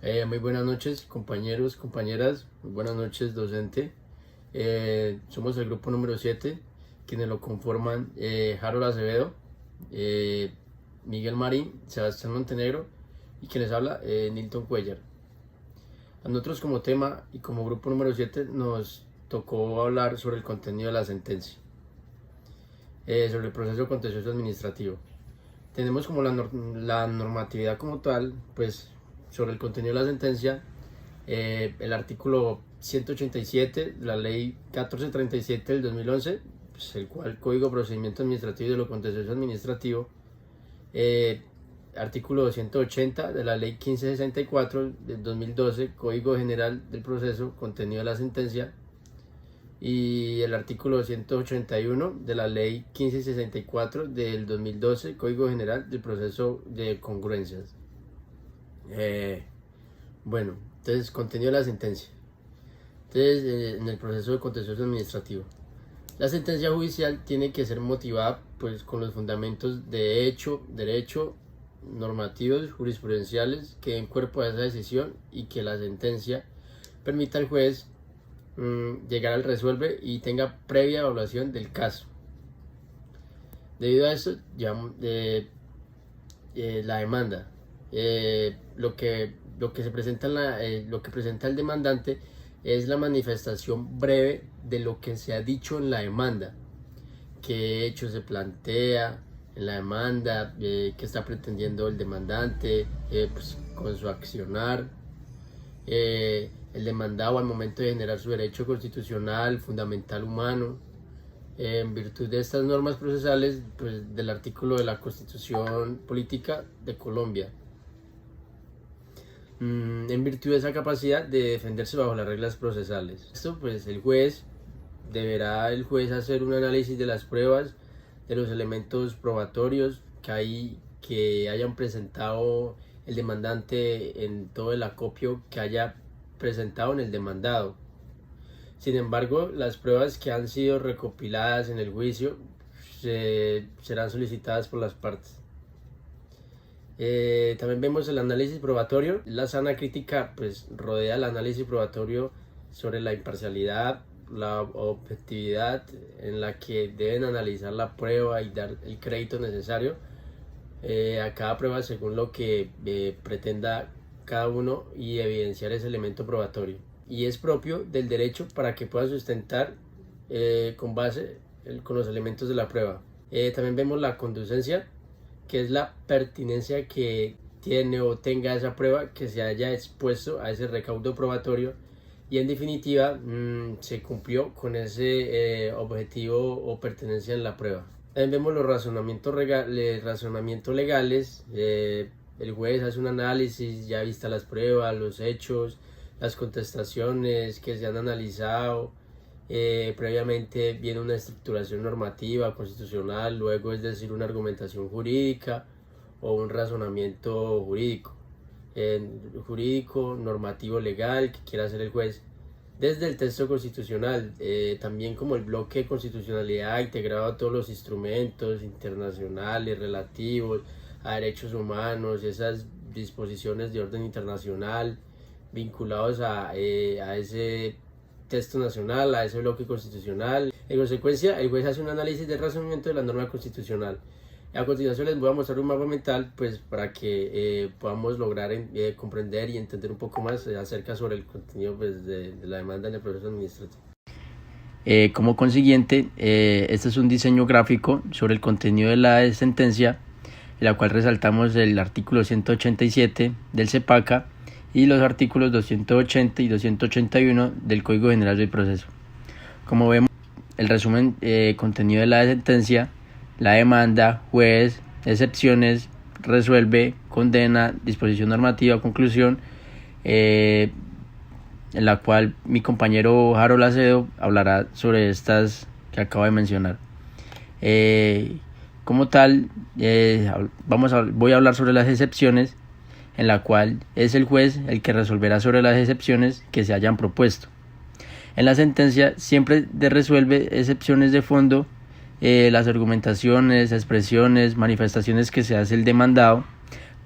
Muy buenas noches, compañeros, compañeras, muy buenas noches, docente. Somos el grupo número 7, quienes lo conforman Harold Acevedo, Miguel Marín, Sebastián Montenegro y quien les habla, Nilton Cuellar. A nosotros como tema y como grupo número 7 nos tocó hablar sobre el contenido de la sentencia, sobre el proceso contencioso administrativo. Tenemos como la normatividad como tal, pues sobre el contenido de la sentencia, el artículo 187, la ley 1437 del 2011, pues, el cual Código de Procedimiento Administrativo y de lo Contencioso Administrativo, artículo 280 de la ley 1564 del 2012, Código General del Proceso, contenido de la sentencia, y el artículo 181 de la ley 1564 del 2012, Código General del Proceso de Congruencias. Bueno, entonces contenido de la sentencia. Entonces, en el proceso de contencioso administrativo, la sentencia judicial tiene que ser motivada pues con los fundamentos de hecho, derecho, normativos, jurisprudenciales que den cuerpo a esa decisión y que la sentencia permita al juez llegar al resuelve y tenga previa evaluación del caso. Debido a esto, la demanda, lo que se presenta lo que presenta el demandante es la manifestación breve de lo que se ha dicho en la demanda, qué hecho se plantea en la demanda, qué está pretendiendo el demandante pues, con su accionar, el demandado al momento de generar su derecho constitucional, fundamental humano, en virtud de estas normas procesales pues, del artículo de la Constitución Política de Colombia, en virtud de esa capacidad de defenderse bajo las reglas procesales. Esto pues el juez deberá hacer un análisis de las pruebas, de los elementos probatorios que hayan presentado el demandante en todo el acopio que haya presentado en el demandado. Sin embargo, las pruebas que han sido recopiladas en el juicio serán solicitadas por las partes. También vemos el análisis probatorio. La sana crítica pues rodea el análisis probatorio sobre la imparcialidad, la objetividad en la que deben analizar la prueba y dar el crédito necesario a cada prueba según lo que pretenda cada uno y evidenciar ese elemento probatorio. Y es propio del derecho para que pueda sustentar con base con los elementos de la prueba. También vemos la conducencia, que es la pertinencia que tiene o tenga esa prueba que se haya expuesto a ese recaudo probatorio y en definitiva se cumplió con ese objetivo o pertenencia en la prueba. También vemos los razonamientos legales. El juez hace un análisis ya vista las pruebas, los hechos, las contestaciones que se han analizado. Previamente viene una estructuración normativa, constitucional, luego es decir una argumentación jurídica o un razonamiento jurídico, normativo, legal que quiera hacer el juez. Desde el texto constitucional, también como el bloque de constitucionalidad integrado a todos los instrumentos internacionales relativos a derechos humanos, esas disposiciones de orden internacional vinculados a ese texto nacional, a ese bloque constitucional. En consecuencia, el juez hace un análisis del razonamiento de la norma constitucional. A continuación les voy a mostrar un mapa mental pues para que podamos lograr comprender y entender un poco más acerca sobre el contenido pues, de la demanda en el proceso administrativo. Como consiguiente, este es un diseño gráfico sobre el contenido de la sentencia, en la cual resaltamos el artículo 187 del CEPACA y los artículos 280 y 281 del Código General del Proceso. Como vemos, el resumen contenido de la sentencia, la demanda, juez, excepciones, resuelve, condena, disposición normativa, conclusión, en la cual mi compañero Harold Acevedo hablará sobre estas que acabo de mencionar. Como tal, voy a hablar sobre las excepciones, en la cual es el juez el que resolverá sobre las excepciones que se hayan propuesto. En la sentencia siempre resuelve excepciones de fondo, las argumentaciones, expresiones, manifestaciones que se hace el demandado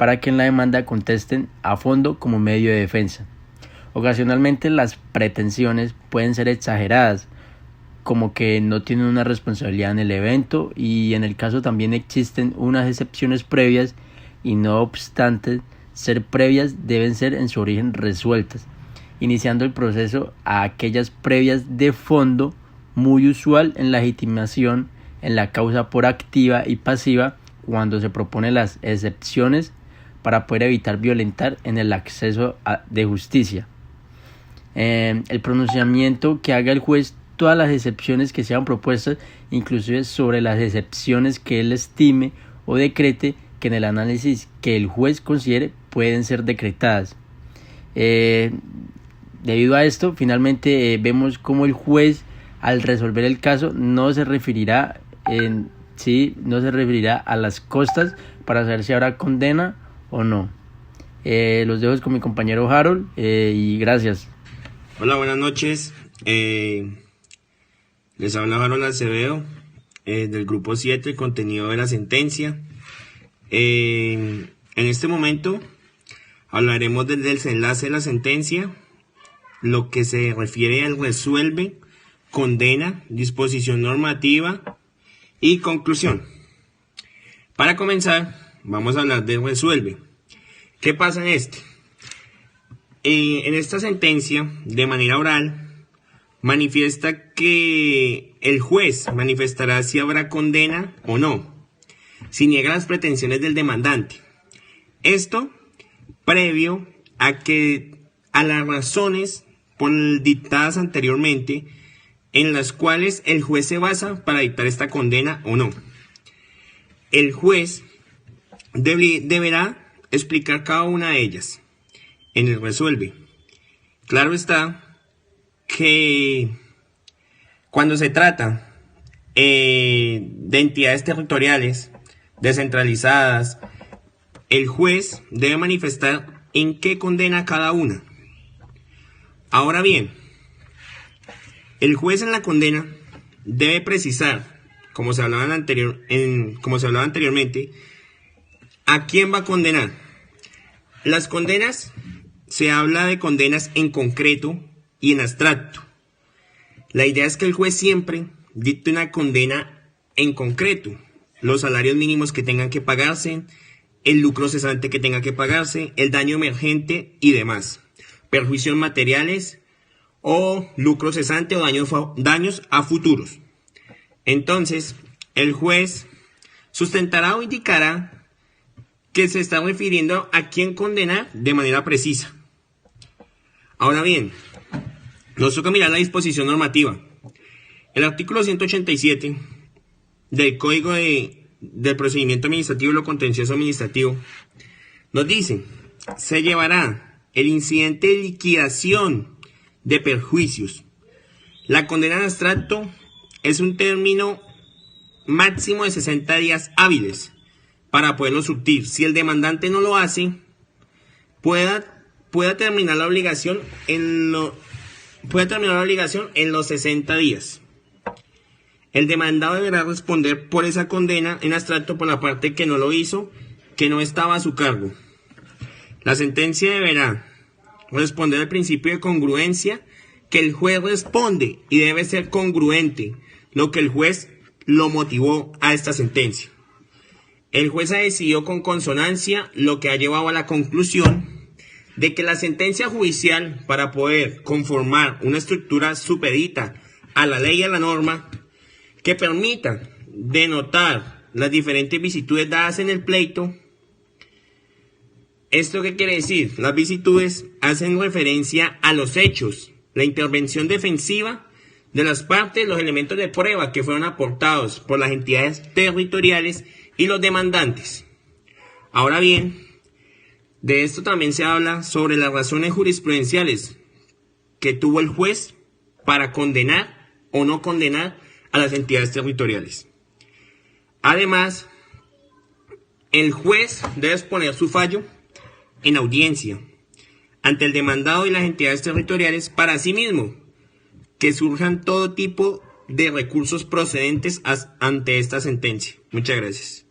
para que en la demanda contesten a fondo como medio de defensa. Ocasionalmente las pretensiones pueden ser exageradas, como que no tienen una responsabilidad en el evento, y en el caso también existen unas excepciones previas y no obstante ser previas deben ser en su origen resueltas, iniciando el proceso a aquellas previas de fondo, muy usual en la legitimación en la causa por activa y pasiva cuando se proponen las excepciones para poder evitar violentar en el acceso de justicia. El pronunciamiento que haga el juez todas las excepciones que sean propuestas, inclusive sobre las excepciones que él estime o decrete que en el análisis que el juez considere pueden ser decretadas. Debido a esto, finalmente vemos cómo el juez al resolver el caso no se referirá a las costas para saber si habrá condena o no. Los dejo con mi compañero Harold y gracias. Hola, buenas noches. Les habla Harold Acevedo del grupo 7, el contenido de la sentencia. En este momento hablaremos del desenlace de la sentencia, lo que se refiere al resuelve, condena, disposición normativa y conclusión. Para comenzar, vamos a hablar del resuelve. ¿Qué pasa en este? En esta sentencia, de manera oral, manifiesta que el juez manifestará si habrá condena o no, si niega las pretensiones del demandante. Esto previo a las razones dictadas anteriormente, en las cuales el juez se basa para dictar esta condena o no. El juez deberá explicar cada una de ellas en el resuelve. Claro está que cuando se trata de entidades territoriales descentralizadas, el juez debe manifestar en qué condena cada una. Ahora bien, el juez en la condena debe precisar, como se hablaba anteriormente, a quién va a condenar. Las condenas, se habla de condenas en concreto y en abstracto. La idea es que el juez siempre dicte una condena en concreto, los salarios mínimos que tengan que pagarse, el lucro cesante que tenga que pagarse, el daño emergente y demás, perjuicios materiales o lucro cesante o daños a futuros. Entonces, el juez sustentará o indicará que se está refiriendo a quién condenar de manera precisa. Ahora bien, nos toca mirar la disposición normativa. El artículo 187 del Código del Procedimiento Administrativo y lo Contencioso Administrativo nos dice: se llevará el incidente de liquidación de perjuicios. La condena en abstracto es un término máximo de 60 días hábiles para poderlo surtir. Si el demandante no lo hace, pueda terminar la obligación en los 60 días. El demandado deberá responder por esa condena en abstracto por la parte que no lo hizo, que no estaba a su cargo. La sentencia deberá responder al principio de congruencia, que el juez responde y debe ser congruente lo que el juez lo motivó a esta sentencia. El juez ha decidido con consonancia, lo que ha llevado a la conclusión de que la sentencia judicial, para poder conformar una estructura supedita a la ley y a la norma que permita denotar las diferentes vicitudes dadas en el pleito. ¿Esto qué quiere decir? Las vicitudes hacen referencia a los hechos, la intervención defensiva de las partes, los elementos de prueba que fueron aportados por las entidades territoriales y los demandantes. Ahora bien, de esto también se habla sobre las razones jurisprudenciales que tuvo el juez para condenar o no condenar a las entidades territoriales. Además, el juez debe exponer su fallo en audiencia ante el demandado y las entidades territoriales para sí mismo que surjan todo tipo de recursos procedentes ante esta sentencia. Muchas gracias.